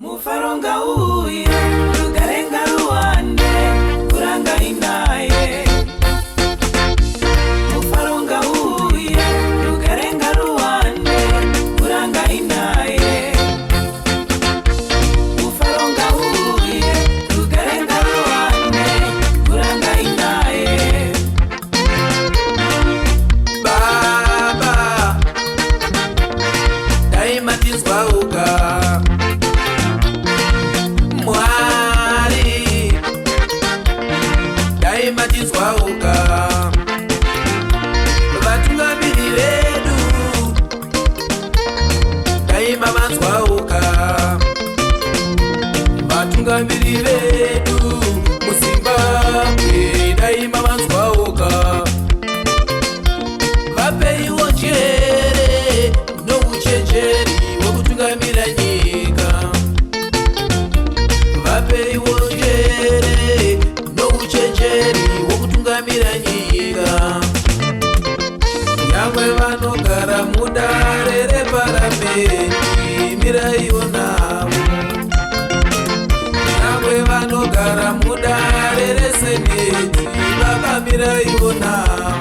Mufaronga uye rugarenga ruwande kuranga inaye. Mufaronga uye rugarenga ruwande kuranga inaye. Mufaronga uye rugarenga ruwande kuranga inaye. Baba daima tizwauka matizwauka vatungamiri vedu daima vanzwauka vatungamiri vedu muZimbabwe daima vanzwauka vapeiwo njere nouchenjeri hwekutungamira nyika vapeiwo njere nouchenjeri hwekutungamira nyika nyangwe vanogara mudare reparamende miraiwo navo nyangwe vanogara mudare reseneti vakamiraiwo navo.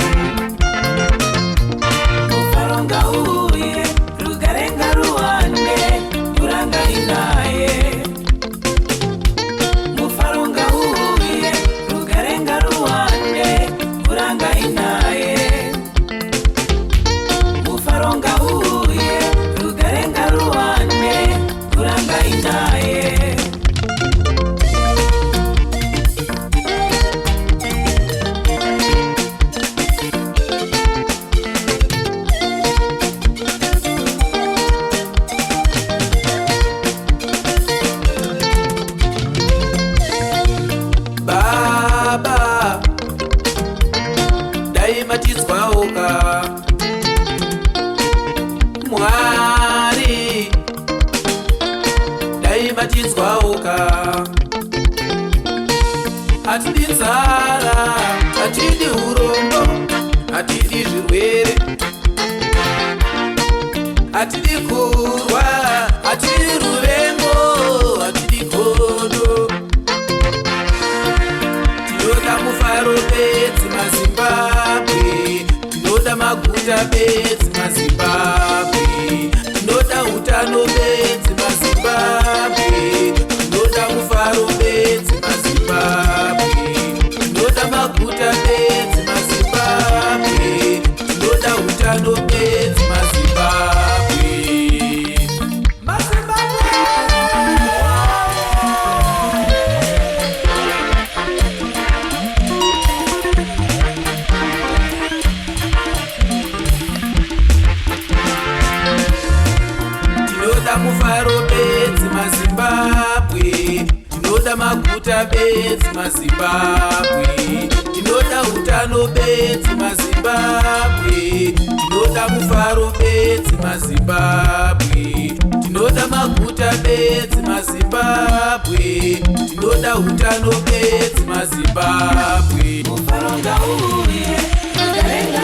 Mufaronga uye rugarenga ruwande kuranga inaye. Mufaronga uye rugarenga ruwande kuranga inaye. Mufaronga uye rugarenga ruwande kuranga inaye. Baba daima tizwauka Mwari daima tizwauka hatidi nzara hatidi urombo hatidi zvirwere hatidi kurwa hatidi ruvengo hatidi godo. Tinoda mufaro bedzi maZimbabwe, tinoda maguta bedzi maZimbabwe, tinoda utano bedzi maZimbabwe, tinoda mufaro bedzi maZimbabwe, tinoda maguta bedzi maZimbabwe, tinoda utano bedzi maZimbabwe. Tinoda mufaro bedzi maZimbabwe, tinoda maguta bedzi maZimbabwe, tinoda utano bedzi maZimbabwe, tinoda mufaro bedzi maZimbabwe, tinoda maguta bedzi maZimbabwe, tinoda utano bedzi maZimbabwe. Mufaronga uye rugarenga